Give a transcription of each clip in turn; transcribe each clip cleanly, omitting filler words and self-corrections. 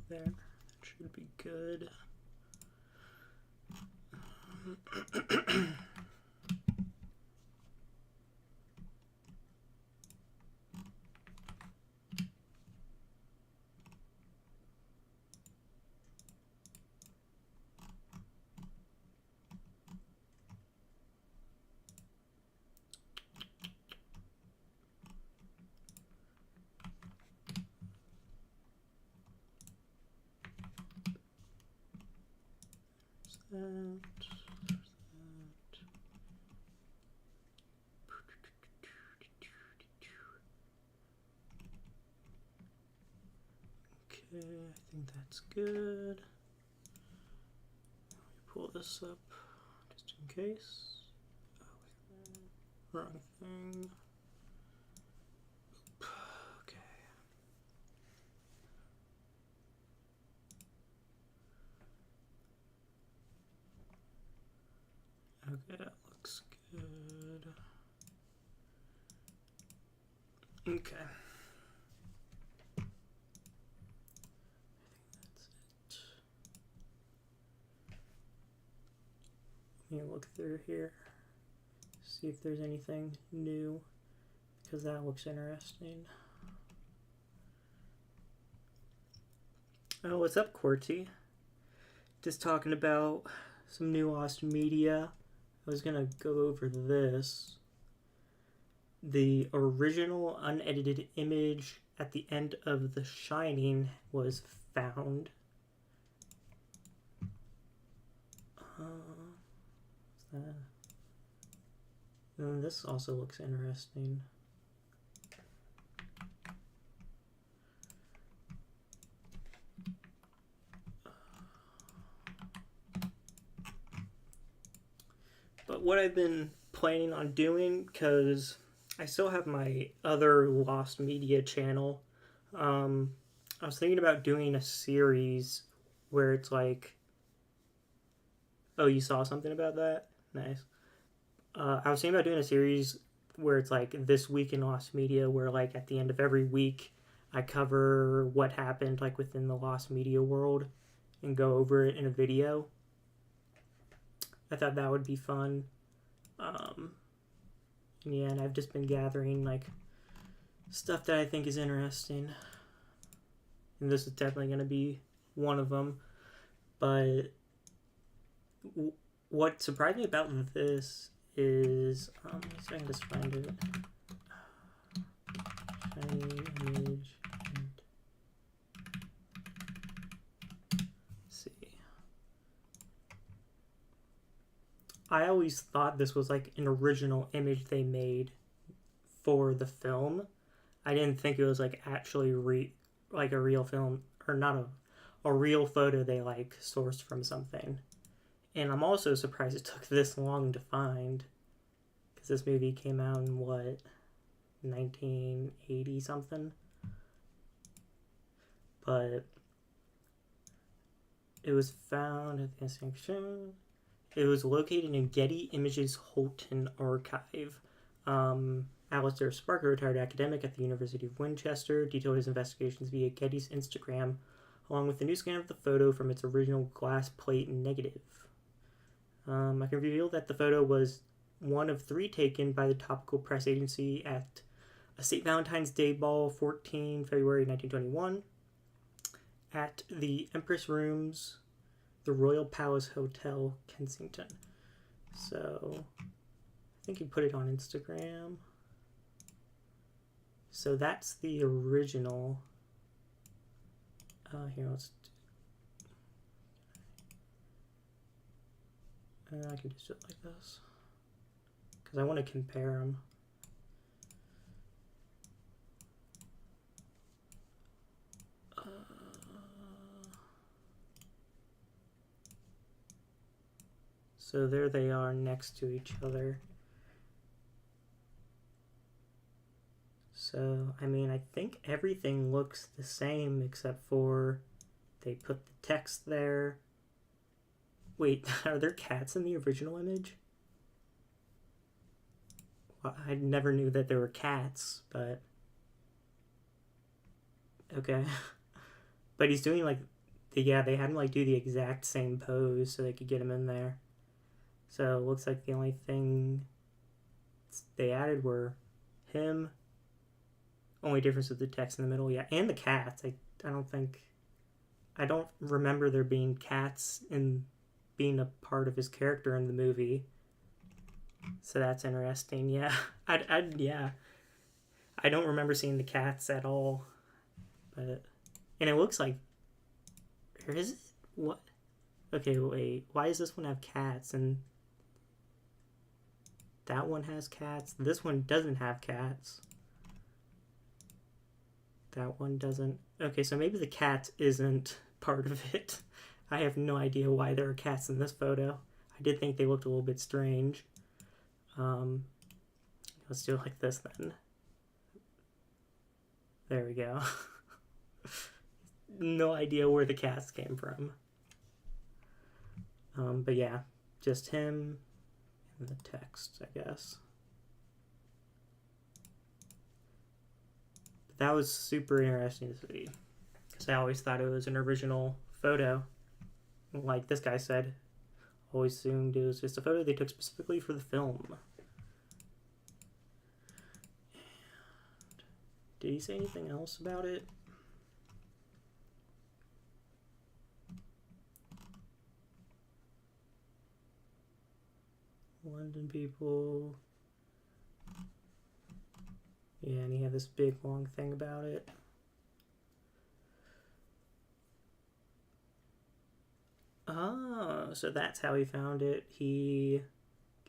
there. Should be good. That. Okay, I think that's good. Let me pull this up just in case. Oh, wrong thing. Okay. Okay, that looks good. Okay. Let me look through here, see if there's anything new, because that looks interesting. Oh, what's up, Quarty? Just talking about some new Lost Media. I was gonna go over this. The original unedited image at the end of The Shining was found. This also looks interesting. But what I've been planning on doing, because I still have my other Lost Media channel, I was thinking about doing a series where it's like, oh, you saw something about that? Nice. I was thinking about doing a series where it's like This Week in Lost Media, where like at the end of every week I cover what happened like within the Lost Media world and go over it in a video. I thought that would be fun. Yeah, and I've just been gathering like stuff that I think is interesting, and this is definitely going to be one of them. But what surprised me about this is, let's see if I can just find it. Shiny image. Let's see. I always thought this was like an original image they made for the film. I didn't think it was like actually like a real film, or not a real photo they like sourced from something. And I'm also surprised it took this long to find, because this movie came out in what, 1980 something. But it was found at the institution. It was located in Getty Images Holton Archive. Alistair Spark, a retired academic at the University of Winchester, detailed his investigations via Getty's Instagram, along with a new scan of the photo from its original glass plate negative. I can reveal that the photo was one of 3 taken by the Topical Press Agency at a St. Valentine's Day Ball, 14 February 1921, at the Empress Rooms, the Royal Palace Hotel, Kensington. So, I think he put it on Instagram. So that's the original. Here, let's. I can just do it like this, because I want to compare them. So there they are next to each other. So, I mean, I think everything looks the same except for they put the text there. Wait, are there cats in the original image? Well, I never knew that there were cats, but... Okay. But he's doing, like, yeah, they had him like do the exact same pose so they could get him in there. So it looks like the only thing they added were him. Only difference is the text in the middle, yeah, and the cats. I don't remember there being cats in being a part of his character in the movie. So that's interesting. Yeah, yeah. I don't remember seeing the cats at all, but and it looks like where is it? What? Okay, wait. Why does this one have cats and that one has cats? This one doesn't have cats. That one doesn't. Okay, so maybe the cat isn't part of it. I have no idea why there are cats in this photo. I did think they looked a little bit strange. Let's do it like this then. There we go. No idea where the cats came from. But yeah, just him and the text, I guess. But that was super interesting to see because I always thought it was an original photo. Like this guy said, always assumed it was just a photo they took specifically for the film. Did he say anything else about it? London people. Yeah, and he had this big long thing about it. Ah, so that's how he found it. He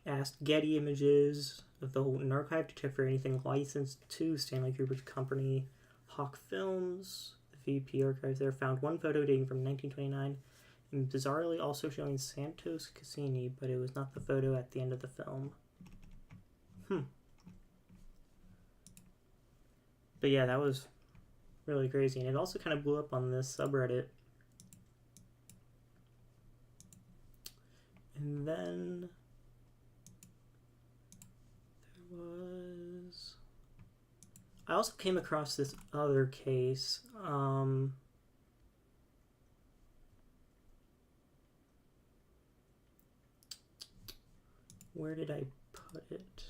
asked Getty Images of the Houghton Archive to check for anything licensed to Stanley Kubrick's company, Hawk Films. The VP archives there found one photo dating from 1929 and bizarrely also showing Santos Cassini, but it was not the photo at the end of the film. But yeah, that was really crazy, and it also kind of blew up on this subreddit. And then there was... I also came across this other case. Where did I put it?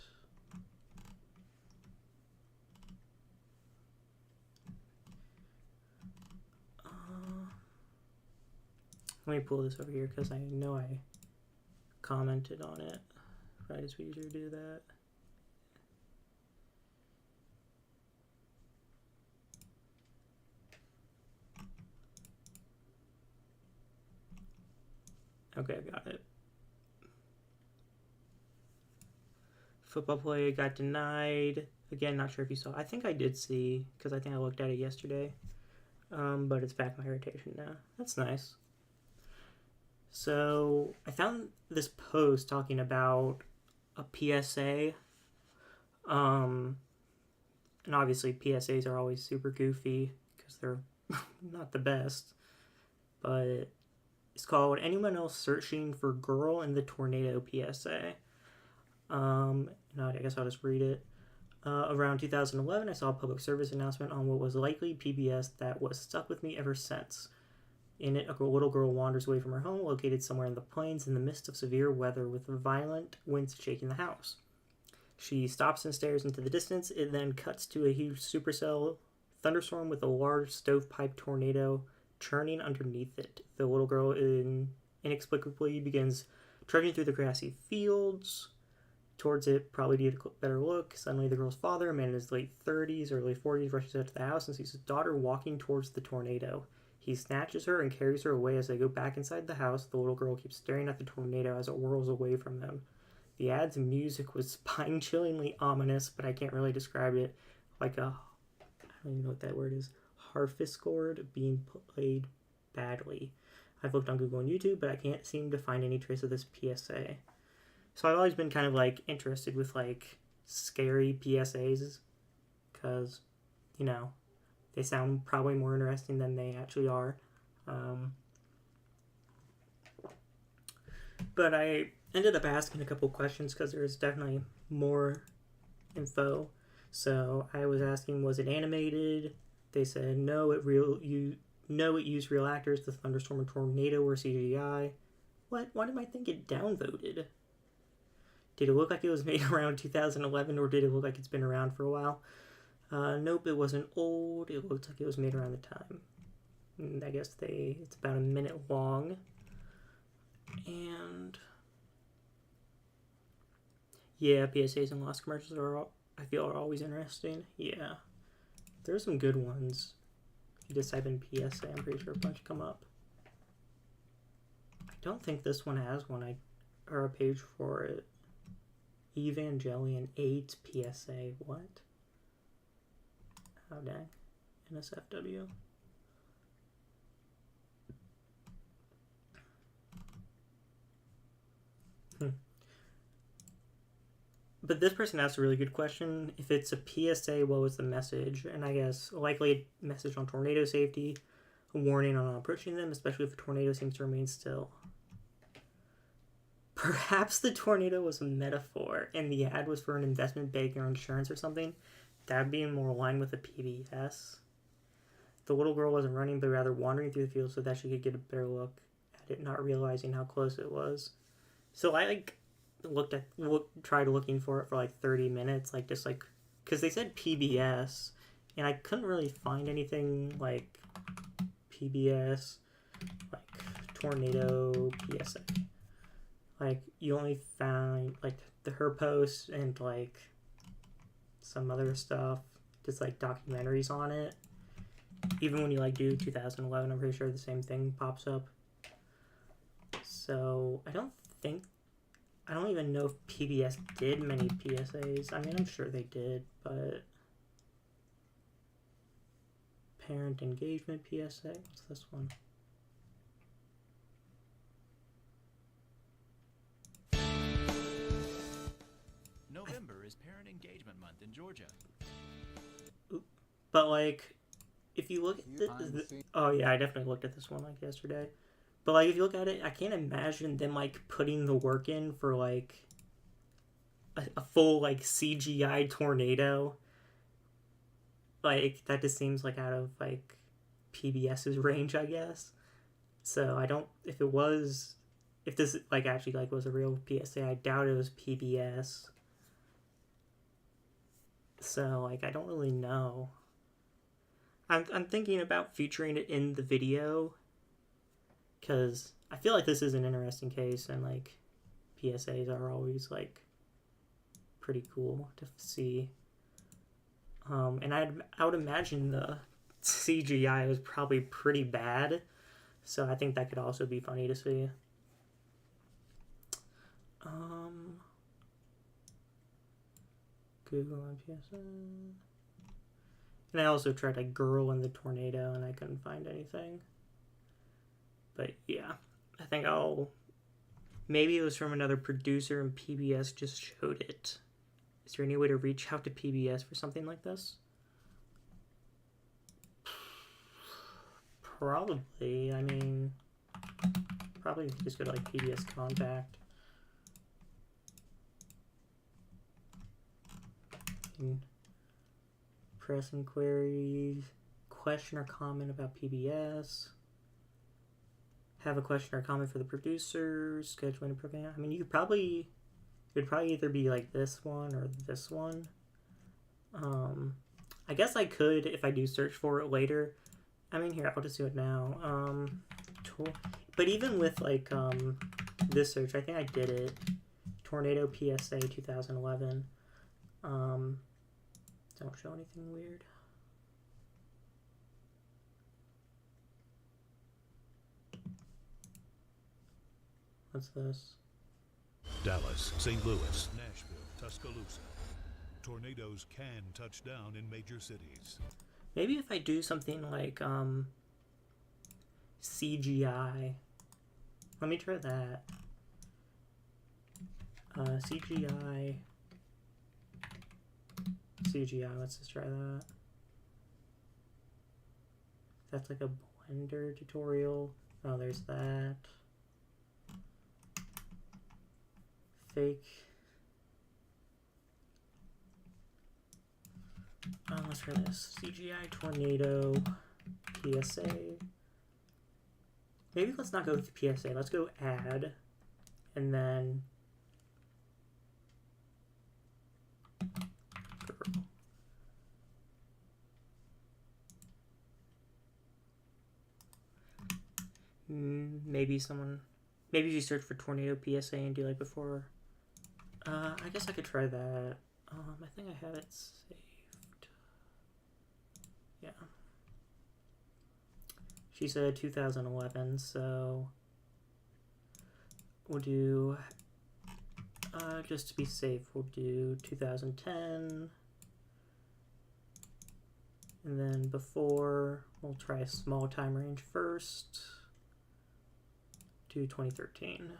Let me pull this over here because I know I commented on it right as we usually do that. Okay, I got it. Football player got denied. Again, not sure if you saw. I think I did see because I think I looked at it yesterday. But it's back in my rotation now. That's nice. So I found this post talking about a PSA. And obviously PSAs are always super goofy because they're not the best. But it's called Anyone Else Searching for Girl in the Tornado PSA. I guess I'll just read it. Around 2011, I saw a public service announcement on what was likely PBS that was stuck with me ever since. In it, a little girl wanders away from her home, located somewhere in the plains in the midst of severe weather with violent winds shaking the house. She stops and stares into the distance. It then cuts to a huge supercell thunderstorm with a large stovepipe tornado churning underneath it. The little girl inexplicably begins trudging through the grassy fields towards it, probably to get a better look. Suddenly, the girl's father, a man in his late 30s, early 40s, rushes out to the house and sees his daughter walking towards the tornado. He snatches her and carries her away. As they go back inside the house, the little girl keeps staring at the tornado as it whirls away from them. The ad's music was spine-chillingly ominous, but I can't really describe it. Like I don't even know what that word is. Harpsichord being played badly. I've looked on Google and YouTube, but I can't seem to find any trace of this PSA. So I've always been kind of interested with scary PSAs because, they sound probably more interesting than they actually are. But I ended up asking a couple questions because there's definitely more info. So I was asking, was it animated? They said no, it No, it used real actors. The thunderstorm and tornado were CGI. What? Why did I think it downvoted? Did it look like it was made around 2011, or did it look like it's been around for a while? Nope, it wasn't old. It looked like it was made around the time. And I guess it's about a minute long. And yeah, PSAs and lost commercials I feel are always interesting. Yeah, there's some good ones. If you just type in PSA, I'm pretty sure a bunch come up. I don't think this one has one. Or a page for it. Evangelion AIDS PSA. What? Oh dang. NSFW. But this person asked a really good question. If it's a PSA, what was the message? And I guess likely a message on tornado safety, a warning on approaching them, especially if the tornado seems to remain still. Perhaps the tornado was a metaphor and the ad was for an investment bank or insurance or something. That would be more aligned with a PBS. The little girl wasn't running, but rather wandering through the field so that she could get a better look at it, not realizing how close it was. So I tried looking for it for like 30 minutes, because they said PBS, and I couldn't really find anything like PBS, like tornado PSA. Like, you only found like her posts and like some other stuff, just like documentaries on it. Even when you like do 2011, I'm pretty sure the same thing pops up. So I don't even know if PBS did many PSAs. I mean, I'm sure they did, but parent engagement PSA. What's this one? November is Parent Engagement Month in Georgia. But like, if you look at oh yeah, I definitely looked at this one like yesterday. But like, if you look at it, I can't imagine them like putting the work in for like a full like CGI tornado. Like, that just seems like out of like PBS's range, I guess. So I don't. If this like actually like was a real PSA, I doubt it was PBS. So like, I don't really know. I'm thinking about featuring it in the video, because I feel like this is an interesting case, and like PSAs are always like pretty cool to see. And I would imagine the CGI was probably pretty bad, so I think that could also be funny to see. Google on PSA. And I also tried a girl in the tornado, and I couldn't find anything. But yeah, I think maybe it was from another producer and PBS just showed it. Is there any way to reach out to PBS for something like this? Probably. I mean, probably if you just go to like PBS Contact. Press inquiries, question or comment about PBS. Have a question or comment for the producer, scheduling a program. I mean, it would probably either be like this one or this one. I guess I could, if I do search for it later. I mean, here, I'll just do it now. But even with like this search, I think I did it. Tornado PSA 2011. Don't show anything weird. What's this? Dallas, St. Louis, Nashville, Tuscaloosa. Tornadoes can touch down in major cities. Maybe if I do something like CGI. Let me try that. CGI, let's just try that. That's like a Blender tutorial. Oh, there's that. Fake. Let's try this. CGI tornado PSA. Maybe let's not go with PSA. Let's go add, and then girl. Maybe maybe you search for tornado PSA and do like before. I guess I could try that. I think I have it saved. Yeah. She said 2011, so we'll do, just to be safe, we'll do 2010. And then before, we'll try a small time range first. Do 2013.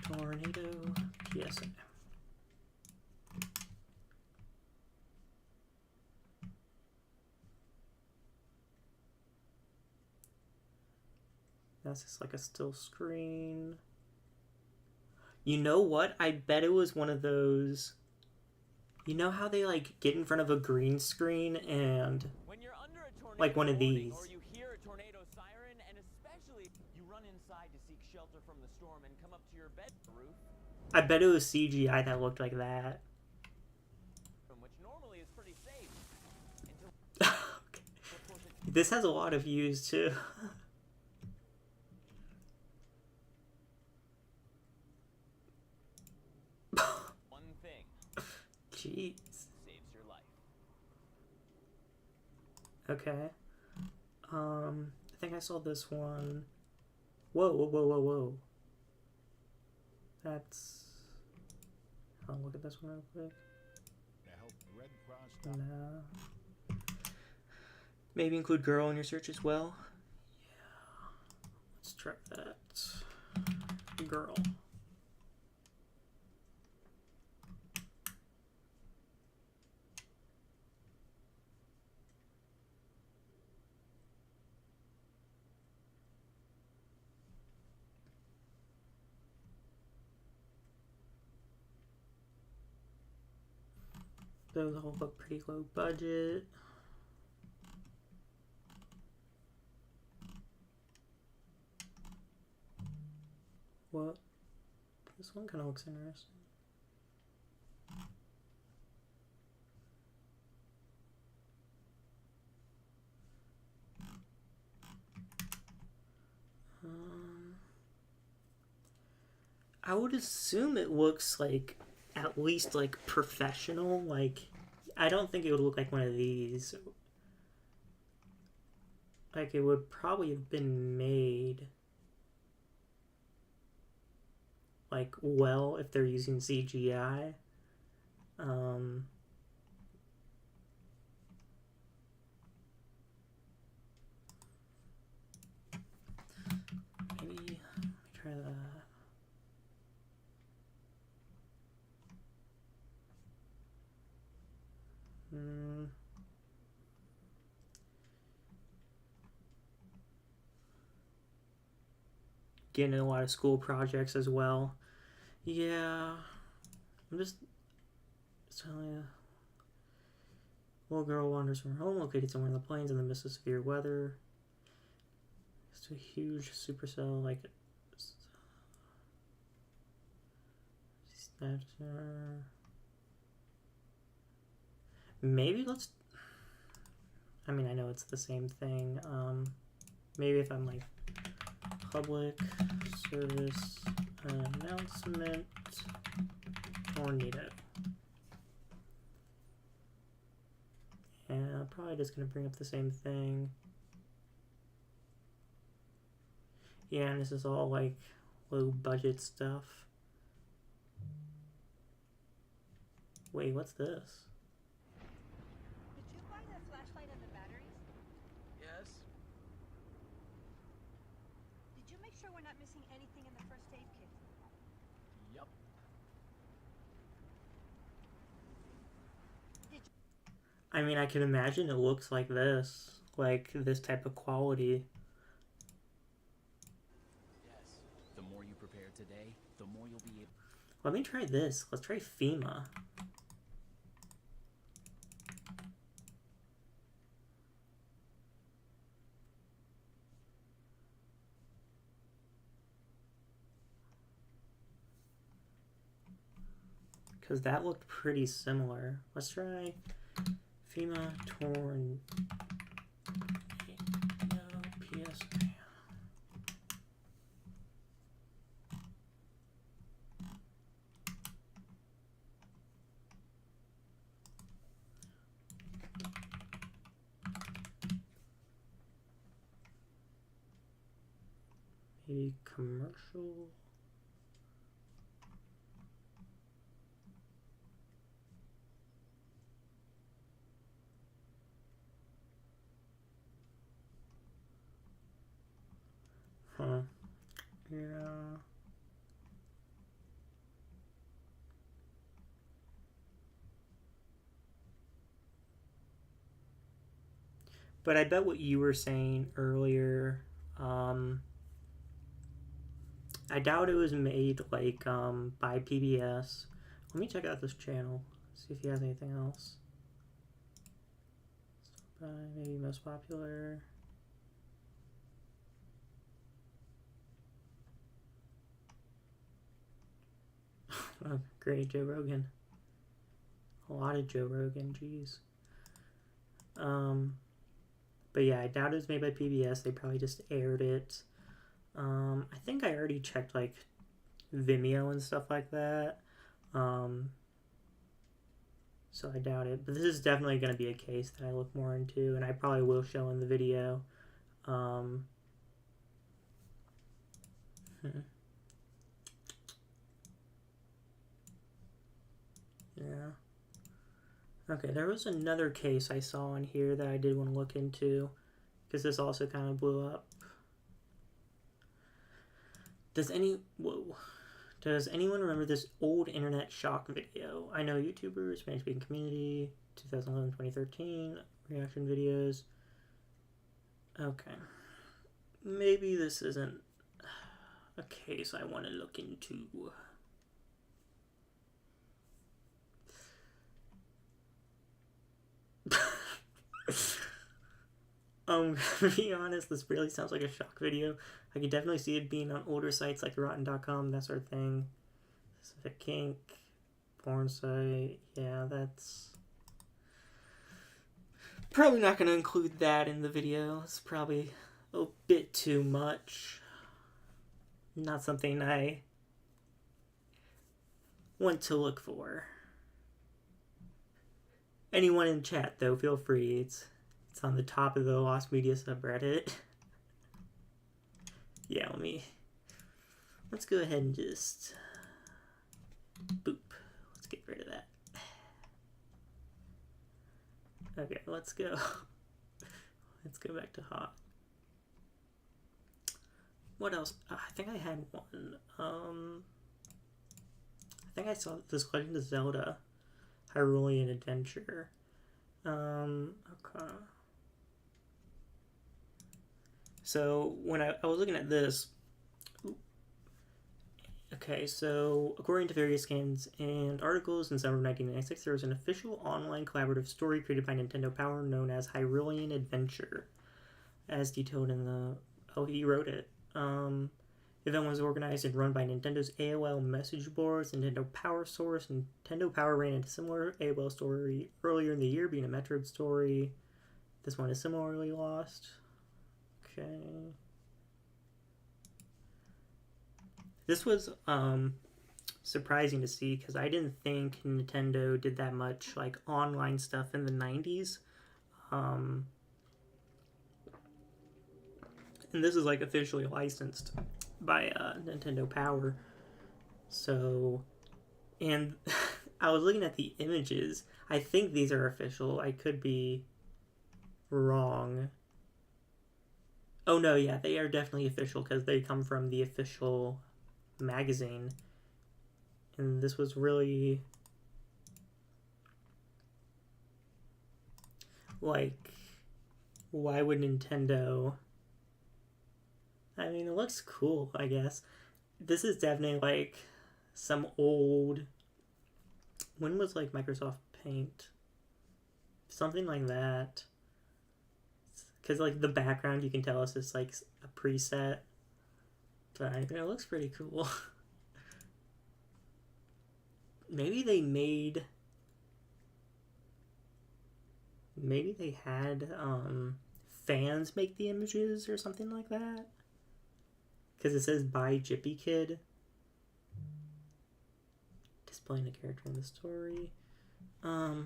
Tornado PSA. That's just like a still screen. You know what? I bet it was one of those. You know how they like get in front of a green screen and When you're under a tornado like one of warning, these. or you hear a tornado siren, and especially you run inside to seek shelter from the storm and come up to your bed roof, I bet it was CGI that looked like that. which normally is pretty safe. Until Okay. This has a lot of views too. one thing Jeez. saves your life. Okay. I think I saw this one. Whoa, whoa, whoa, whoa, whoa. That's. I'll look at this one real quick. To help Red Cross No. Maybe include girl in your search as well. Yeah. Let's try that. Girl. Those all look pretty low budget. What? This one kind of looks interesting. I would assume it looks like at least like professional. Like, I don't think it would look like one of these. Like, it would probably have been made like well if they're using CGI. Maybe let me try that. Getting a lot of school projects as well. Yeah, I'm just telling you. Little girl wanders from her home, located somewhere in the plains in the midst of severe weather. It's a huge supercell, like maybe let's. I mean, I know it's the same thing. Maybe if I'm like public service announcement tornado. And probably just gonna bring up the same thing. Yeah, and this is all like low budget stuff. Wait, what's this? Did you buy the flashlight and the batteries? Yes. Did you make sure we're not missing anything in the first aid kit? Yup. I mean, I can imagine it looks like this type of quality. Yes. The more you prepare today, the more you'll be able. Let me try this. Let's try FEMA. because that looked pretty similar. Let's try FEMA Tornado PSA. Maybe commercial. Huh. Yeah. But I bet what you were saying earlier, I doubt it was made like by PBS. Let me check out this channel, see if he has anything else. Maybe most popular. Oh, great, Joe Rogan. A lot of Joe Rogan, jeez. But yeah, I doubt it was made by PBS. They probably just aired it. I think I already checked like Vimeo and stuff like that. So I doubt it. But this is definitely going to be a case that I look more into, and I probably will show in the video. Yeah. Okay, there was another case I saw in here that I did want to look into, because this also kind of blew up. Does anyone remember this old internet shock video? I know YouTubers, Spanish speaking community, 2011, 2013, reaction videos. Okay. Maybe this isn't a case I want to look into. To be honest, this really sounds like a shock video. I could definitely see it being on older sites like Rotten.com, that sort of thing. Specific kink, porn site, yeah, that's probably not going to include that in the video. It's probably a bit too much. Not something I want to look for. Anyone in chat, though, feel free. It's on the top of the Lost Media subreddit. Yeah, let's go ahead and just boop. Let's get rid of that. Okay, let's go. Let's go back to hot. What else? I think I had one. I think I saw this Legend of Zelda Hyrulean Adventure. Okay. So when I was looking at this, okay, so according to various scans and articles in summer of 1996, there was an official online collaborative story created by Nintendo Power known as Hyrulean Adventure, as detailed in the, he wrote it. The event was organized and run by Nintendo's AOL message boards, Nintendo Power Source. Nintendo Power ran into similar AOL story earlier in the year, being a Metroid story. This one is similarly lost. Okay. This was surprising to see, because I didn't think Nintendo did that much like online stuff in the 90s. And this is like officially licensed by Nintendo Power. So, and I was looking at the images. I think these are official. I could be wrong. Oh no, yeah, they are definitely official because they come from the official magazine. And this was really like, why would Nintendo? I mean, it looks cool, I guess. This is definitely like some old, when was like Microsoft Paint? Something like that. Because like the background, you can tell it's just like a preset. But I mean, it looks pretty cool. maybe they made... Maybe they had fans make the images or something like that. Because it says by Jippy Kid. Displaying a character in the story. Okay.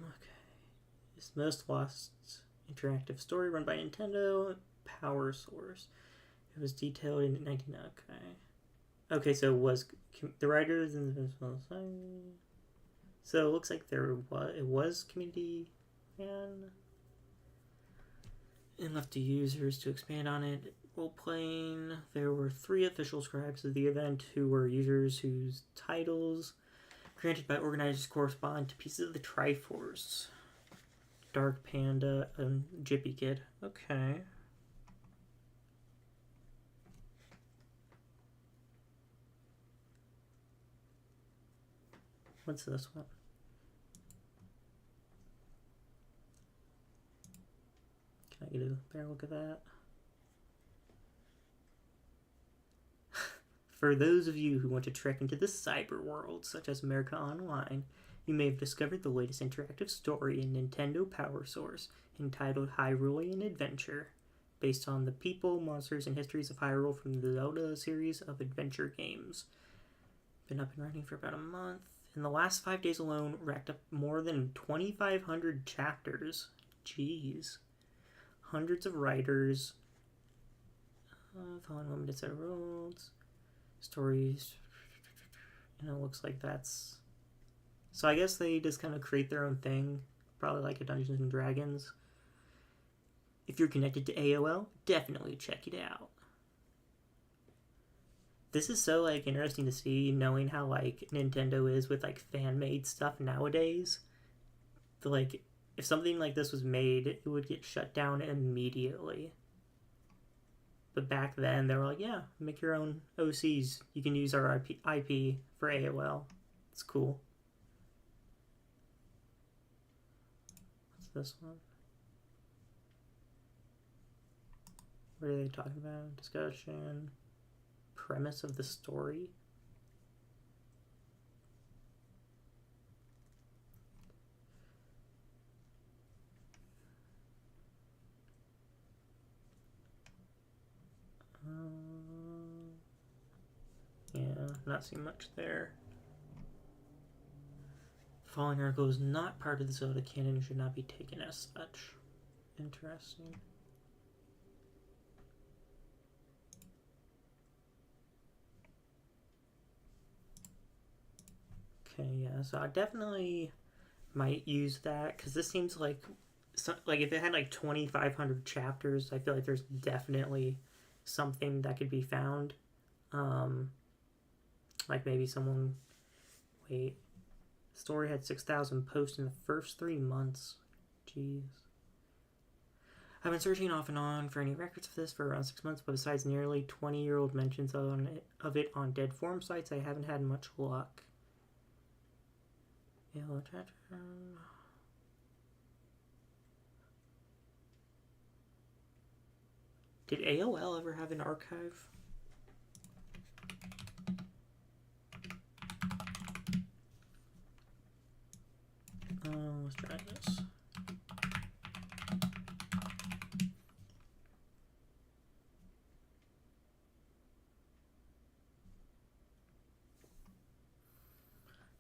It's most lost interactive story run by Nintendo. Power Source. It was detailed in 19... Okay. Okay, so it was the writers and the... So it looks like it was community fan. And left to users to expand on it. Role-playing. There were 3 official scribes of the event who were users whose titles granted by organizers correspond to pieces of the Triforce. Dark Panda and Jippy Kid. Okay. What's this one? Can I get a better look at that? For those of you who want to trek into the cyber world, such as America Online, you may have discovered the latest interactive story in Nintendo Power Source, entitled Hyrulean Adventure, based on the people, monsters, and histories of Hyrule from the Zelda series of adventure games. Been up and running for about a month. In the last 5 days alone, racked up more than 2,500 chapters. Jeez. Hundreds of writers. Following limited set of rules. Stories. And it looks like that's... So I guess they just kind of create their own thing. Probably like a Dungeons and Dragons. If you're connected to AOL, definitely check it out. This is so, like, interesting to see, knowing how, like, Nintendo is with, like, fan-made stuff nowadays. Like, if something like this was made, it would get shut down immediately. But back then, they were like, yeah, make your own OCs. You can use our IP for AOL. It's cool. What's this one? What are they talking about? Discussion. Premise of the story. Yeah, not seeing much there. The following article is not part of the Zelda canon and should not be taken as such. Interesting. Okay, yeah, so I definitely might use that, because this seems like, if it had like 2,500 chapters, I feel like there's definitely something that could be found. Like maybe someone, wait, story had 6,000 posts in the first 3 months. Jeez. I've been searching off and on for any records of this for around 6 months, but besides nearly 20-year-old mentions of it on dead forum sites, I haven't had much luck. Did AOL ever have an archive? Let's try this.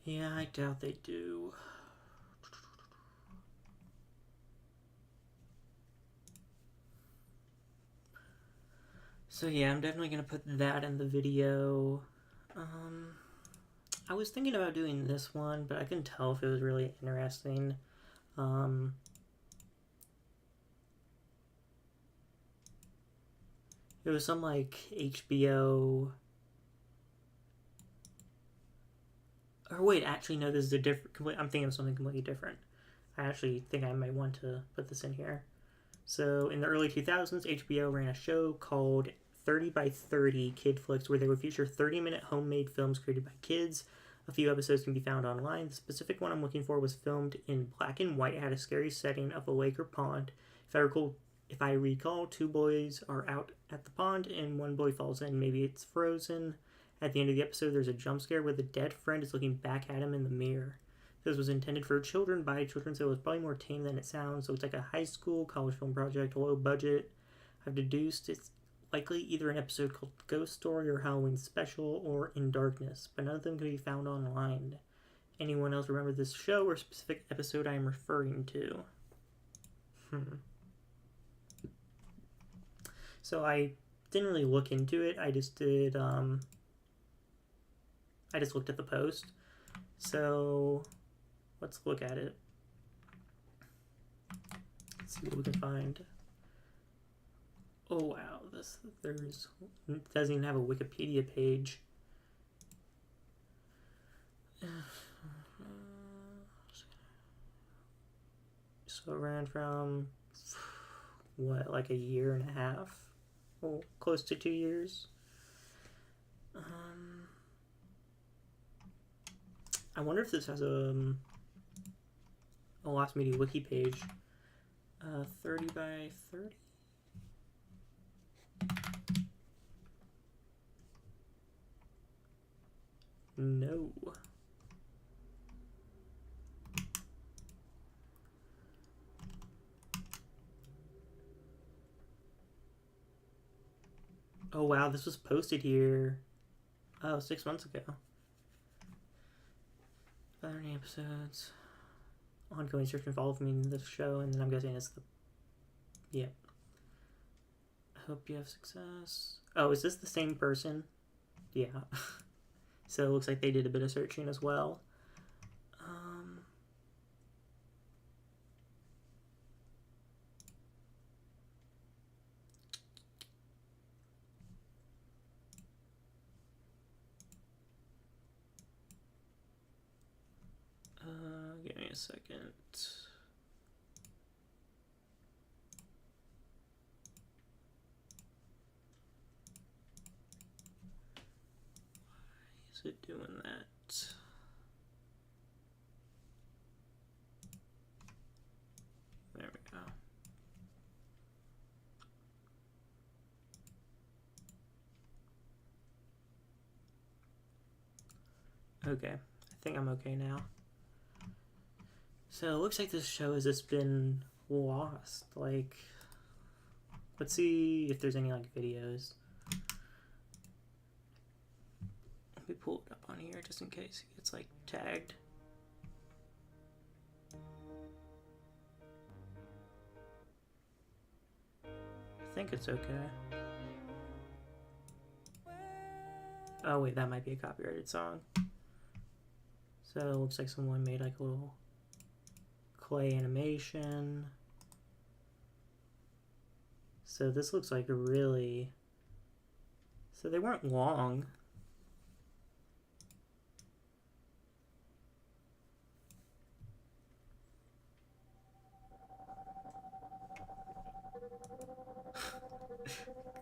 Yeah, I doubt they do. So yeah, I'm definitely going to put that in the video. I was thinking about doing this one, but I couldn't tell if it was really interesting. It was some like HBO... Or wait, actually no, this is a different... I'm thinking of something completely different. I actually think I might want to put this in here. So in the early 2000s, HBO ran a show called 30 by 30 Kid Flicks, where they would feature 30-minute homemade films created by kids. A few episodes can be found online. The specific one I'm looking for was filmed in black and white, had a scary setting of a lake or pond. If I recall, 2 boys are out at the pond and 1 boy falls in. Maybe it's frozen. At the end of the episode, there's a jump scare where the dead friend is looking back at him in the mirror. This was intended for children by children, so it was probably more tame than it sounds. So it's like a high school college film project, low budget. I've deduced it's likely either an episode called Ghost Story or Halloween Special or In Darkness, but none of them can be found online. Anyone else remember this show or specific episode I am referring to? So I didn't really look into it. I just did, I just looked at the post. So let's look at it. Let's see what we can find. Oh wow, it doesn't even have a Wikipedia page. So it ran from, what, like a year and a half? Well, close to 2 years. I wonder if this has a Lost Media wiki page. 30 by 30? No. Oh wow, this was posted here. Oh, 6 months ago. 30 episodes. Ongoing search and follow me in the show, and then I'm guessing it's the... Yeah. I hope you have success. Oh, is this the same person? Yeah. So it looks like they did a bit of searching as well. Give me a second. Why is it doing that? There we go. Okay, I think I'm okay now. So it looks like this show has just been lost. Like, let's see if there's any like videos. Let me pull it up on here just in case it gets like tagged. I think it's okay. Oh wait, that might be a copyrighted song. So it looks like someone made like a little clay animation. So this looks like a really... So they weren't long.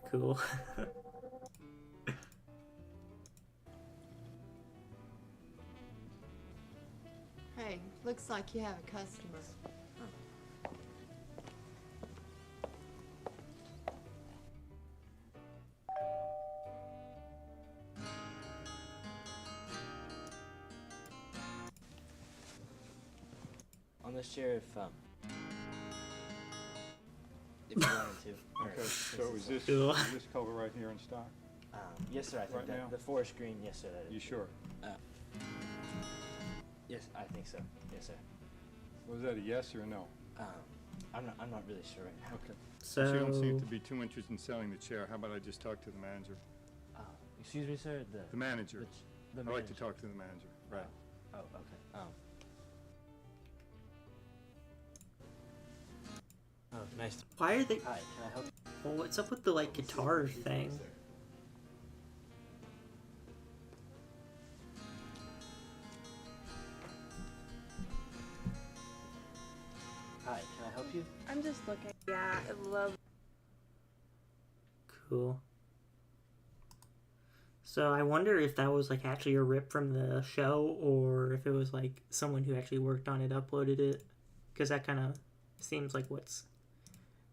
Cool. Hey, looks like you have a customer. On the chair if you wanted to. Okay, so is this color right here in stock? Yes, sir. I think Right that now? the forest green. Yes, sir. That is. You sure? Yes, I think so. Yes, sir. Was that a yes or a no? I'm not really sure right now. Okay. So You don't seem to be too interested in selling the chair. How about I just talk to the manager? Excuse me, sir. The manager. The I'd like to manager. talk to the manager. Right. Oh, okay. Oh, nice. why are they... Hi, can I help you? Well, what's up with the like guitar thing? Hi, can I help you? I'm just looking. Yeah, I love. Cool. So I wonder if that was like actually a rip from the show, or if it was like someone who actually worked on it uploaded it, because that kind of seems like what's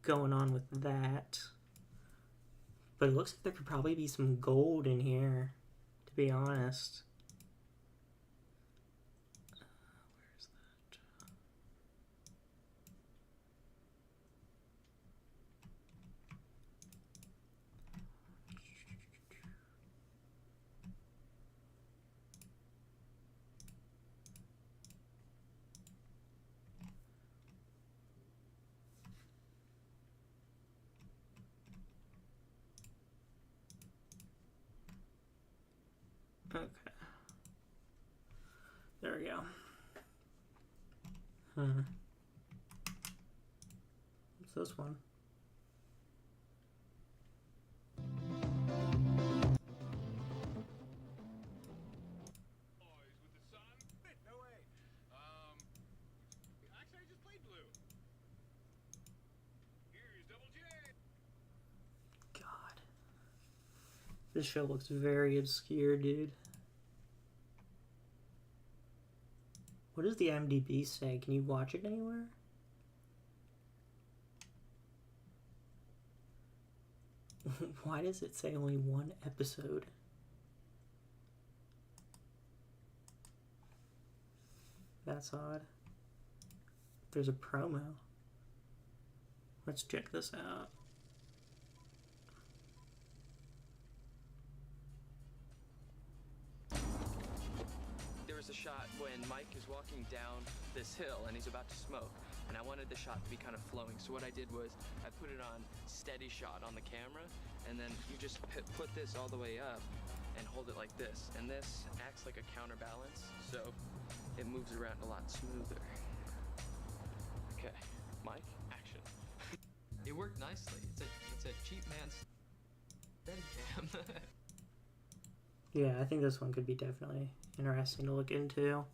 going on with that. But it looks like there could probably be some gold in here, to be honest. Where's that? Okay. There we go. What's this one? God. This show looks very obscure, dude. What does the IMDb say? Can you watch it anywhere? Why does it say only one episode? That's odd. There's a promo. Let's check this out. There was a shot when Mike is walking down this hill and he's about to smoke, and I wanted the shot to be kind of flowing. So what I did was I put it on steady shot on the camera, and then you just put this all the way up and hold it like this, and this acts like a counterbalance, so it moves around a lot smoother. Okay, Mike, action. It worked nicely. It's a cheap man's Steadicam. Yeah, I think this one could be definitely interesting to look into,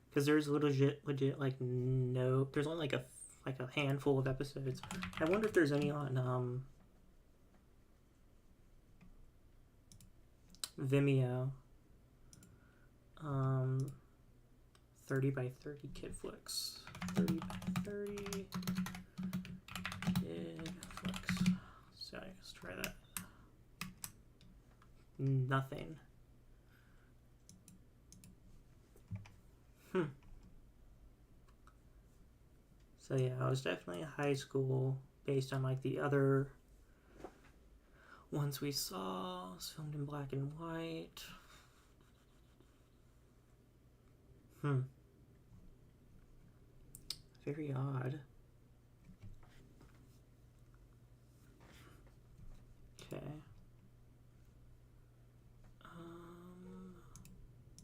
because there's legit like no, there's only like a handful of episodes. I wonder if there's any on Vimeo. 30 by 30 kid flicks. 30 by 30 kid flicks. So let's try that. Nothing. So yeah, I was definitely in high school based on like the other ones we saw. It was filmed in black and white. Very odd. Okay.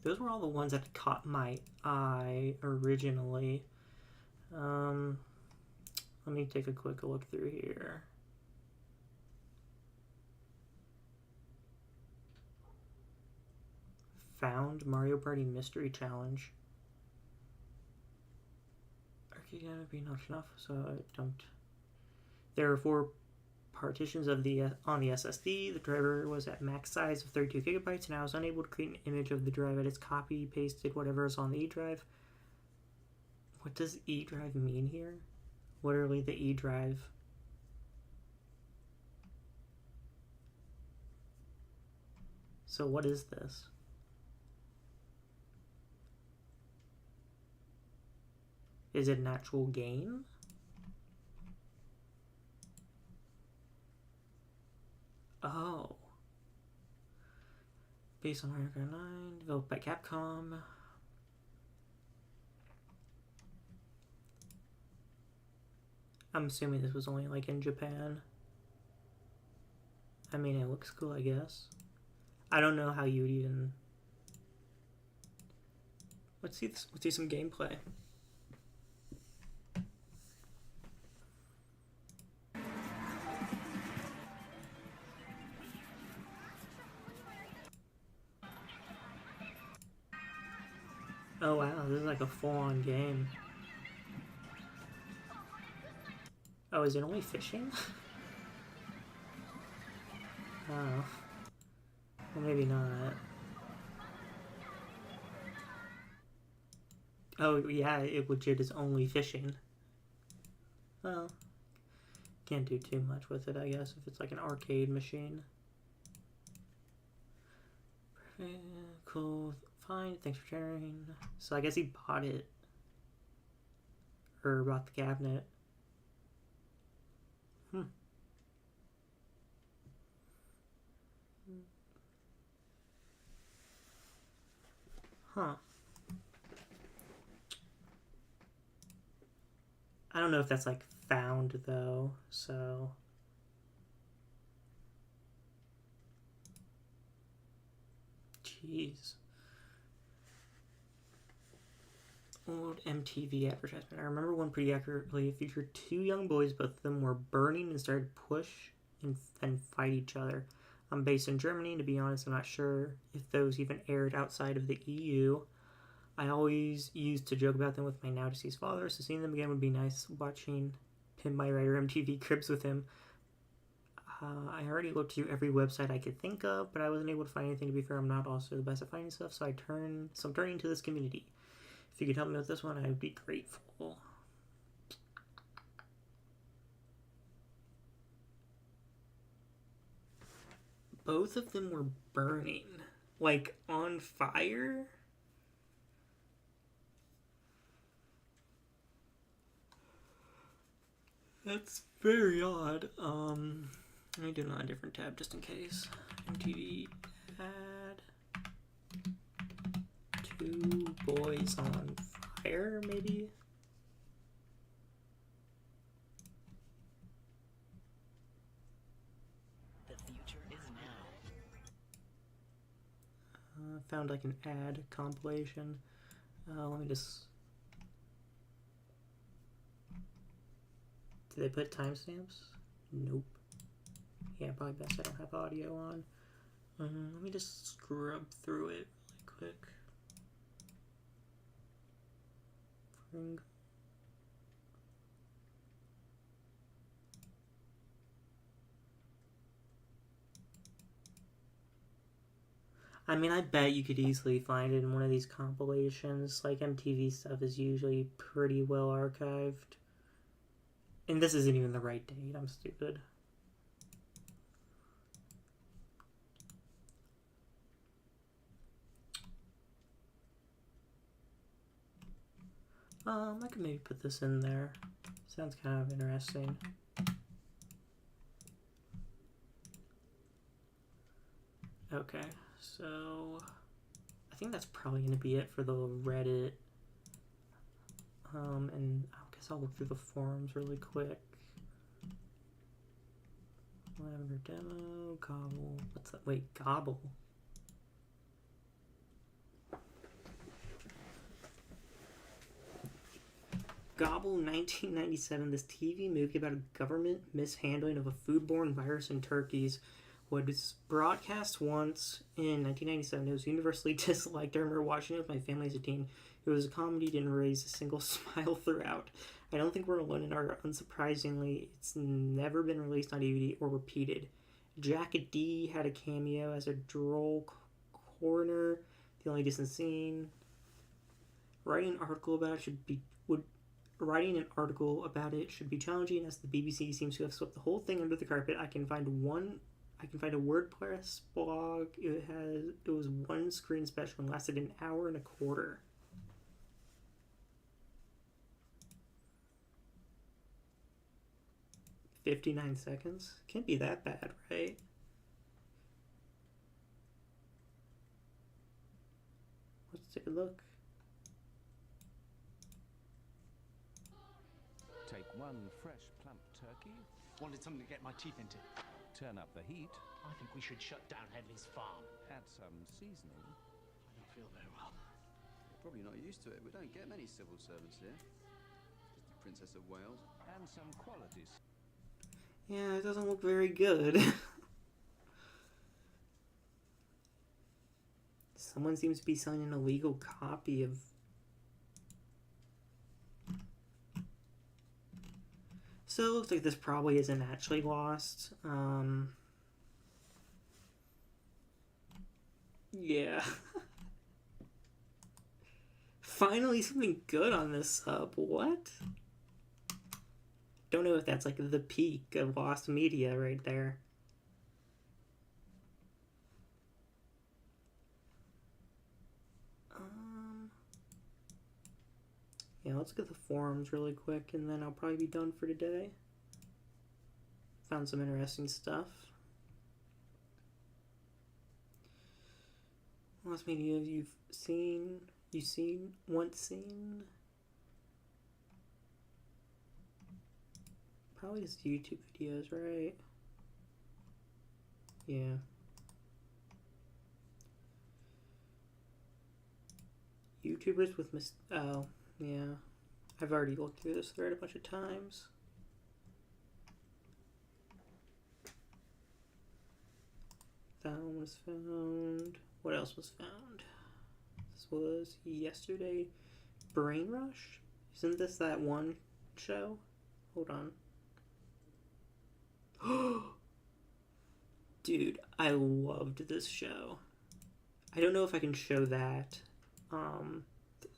Those were all the ones that caught my eye originally. Let me take a quick look through here. Found Mario Party Mystery Challenge. Arcade would be not enough, so I don't. There are 4 partitions of the on the SSD. The driver was at max size of 32 gigabytes, and I was unable to create an image of the drive. I just copy pasted whatever is on the E drive. What does E drive mean here? Literally the E drive. So what is this? Is it an actual game? Oh. Based on Mario Kart 9, developed by Capcom. I'm assuming this was only like in Japan. I mean, it looks cool, I guess. I don't know how you'd even. Let's see this. Let's see some gameplay. Oh wow, this is like a full-on game. Oh, is it only fishing? Oh. Well, maybe not. Oh, yeah, it legit is only fishing. Well, can't do too much with it, I guess, if it's like an arcade machine. Cool. Fine. Thanks for sharing. So I guess he bought it. Or bought the cabinet. Huh. I don't know if that's like found though, so. Jeez. Old MTV advertisement. I remember one pretty accurately. It featured two young boys, both of them were burning and started to push and then fight each other. I'm based in Germany, and to be honest, I'm not sure if those even aired outside of the EU. I always used to joke about them with my now deceased father, so seeing them again would be nice. Watching Pimp My Ride or MTV Cribs with him. I already looked through every website I could think of, but I wasn't able to find anything. To be fair, I'm not also the best at finding stuff, so I'm turning to this community. If you could help me with this one, I would be grateful. Both of them were burning. Like, on fire? That's very odd. Let me do it on a different tab just in case. MTV ad. Two boys on fire, maybe? The future is now. Found like an ad compilation. Let me just. Did they put timestamps? Nope. Yeah, probably best I don't have audio on. Let me just scrub through it really quick. I mean, I bet you could easily find it in one of these compilations. Like, MTV stuff is usually pretty well archived. And this isn't even the right date. I'm stupid. I could maybe put this in there. Sounds kind of interesting. Okay, so I think that's probably going to be it for the Reddit. And I guess I'll look through the forums really quick. Whatever demo, gobble. What's that? Wait, gobble. Gobble 1997, this TV movie about a government mishandling of a foodborne virus in turkeys was broadcast once in 1997. It was universally disliked. I remember watching it with my family as a teen. It was a comedy, didn't raise a single smile throughout. I don't think we're alone in our unsurprisingly, it's never been released on DVD or repeated. Jack D had a cameo as a droll coroner. The only decent scene. Writing an article about it should be challenging, as the BBC seems to have swept the whole thing under the carpet. I can find a WordPress blog. It was one screen special and lasted an hour and a quarter. $59 seconds? Can't be that bad, right? Let's take a look. Take one fresh, plump turkey. Wanted something to get my teeth into. Turn up the heat. I think we should shut down Headley's farm. Add some seasoning. I don't feel very well. You're probably not used to it. We don't get many civil servants here. Just the Princess of Wales. And some qualities. Yeah, it doesn't look very good. Someone seems to be selling an illegal copy of... So it looks like this probably isn't actually lost. Yeah. Finally something good on this sub. What? Don't know if that's like the peak of lost media right there. let's get the forums really quick, and then I'll probably be done for today. Found some interesting stuff. Last media you've seen, once seen? Probably just YouTube videos, right? Yeah. YouTubers with oh, yeah. I've already looked through this thread a bunch of times. That one was found. What else was found? This was yesterday. Brain Rush? Isn't this that one show? Hold on. Dude, I loved this show. I don't know if I can show that.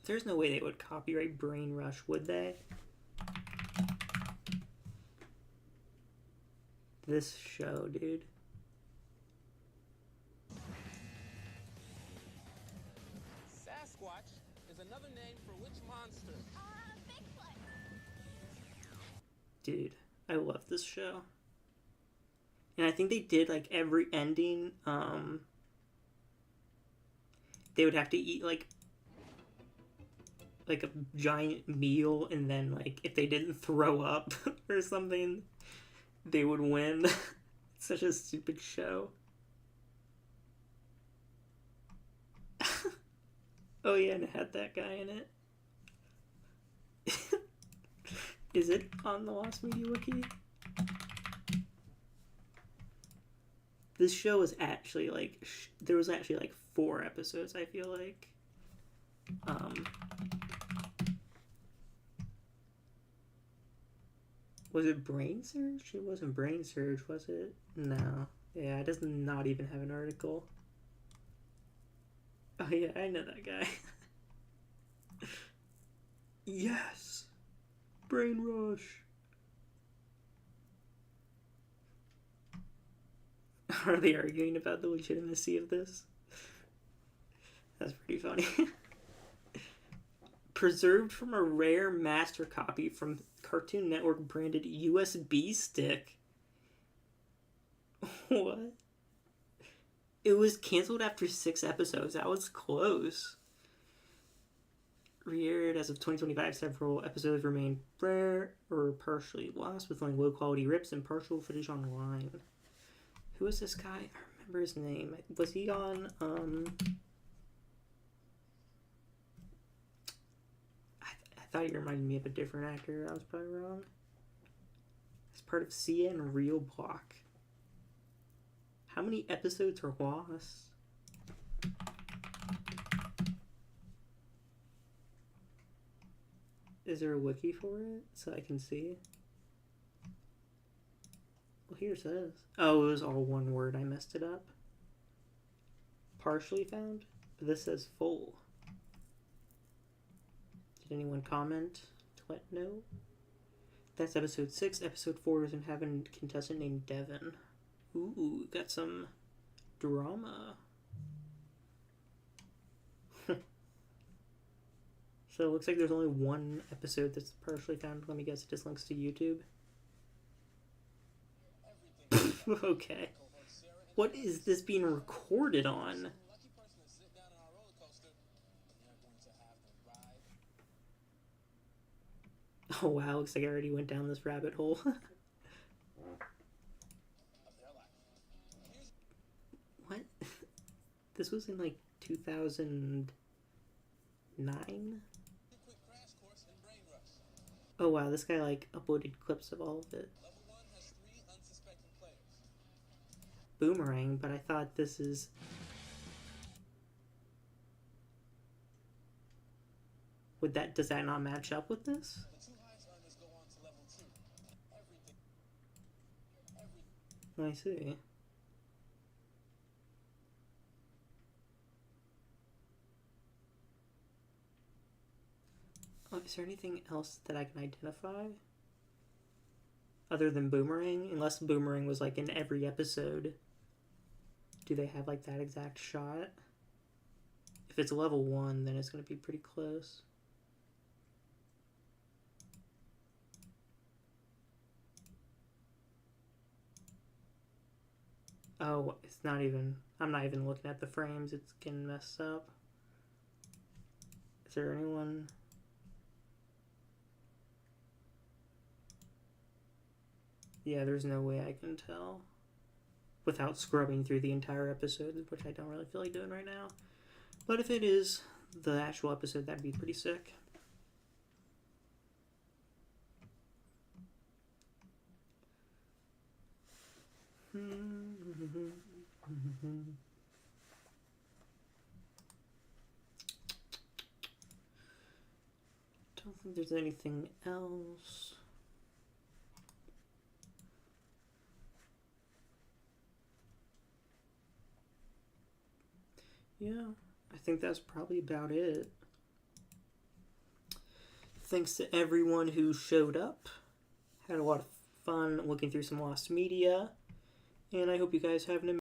There's no way they would copyright Brain Rush, would they? This show, dude. Sasquatch is another name for which monster? Bigfoot. Dude, I love this show. And I think they did, like, every ending, they would have to eat, like a giant meal, and then, like, if they didn't throw up or something, they would win. It's such a stupid show. Oh yeah, and it had that guy in it. Is it on the Lost Media Wiki? This show was actually, like, there was actually, like, 4 episodes, I feel like. Was it Brain Surge? It wasn't Brain Surge, was it? No. Yeah, it does not even have an article. Oh yeah, I know that guy. Yes! Brain Rush! Are they arguing about the legitimacy of this? That's pretty funny. Preserved from a rare master copy from Cartoon Network branded USB stick. What? It was canceled after 6 episodes. That was close. Reaired as of 2025, several episodes remain rare or partially lost, with only low-quality rips and partial footage online. Who is this guy? I remember his name. Was he on, I thought he reminded me of a different actor. I was probably wrong. It's part of CN Real Block. How many episodes are lost? Is there a wiki for it so I can see? Well, here it says. Oh, it was all one word. I messed it up. Partially found? But this says full. Did anyone comment to let know? That's episode 6. Episode 4 doesn't have a contestant named Devin. Ooh, got some drama. So it looks like there's only one episode that's partially found. Let me guess, it just links to YouTube. Okay. What is this being recorded on? Oh wow, looks like I already went down this rabbit hole. What? This was in like 2009? Oh wow, this guy like uploaded clips of all of it. Boomerang, but I thought this is... does that not match up with this? I see. Oh, is there anything else that I can identify? Other than Boomerang? Unless Boomerang was like in every episode. Do they have like that exact shot? If it's level 1, then it's going to be pretty close. Oh, it's not even... I'm not even looking at the frames. It's getting messed up. Is there anyone... Yeah, there's no way I can tell without scrubbing through the entire episode, which I don't really feel like doing right now. But if it is the actual episode, that'd be pretty sick. Don't think there's anything else. Yeah, I think that's probably about it. Thanks to everyone who showed up. Had a lot of fun looking through some lost media. And I hope you guys have an amazing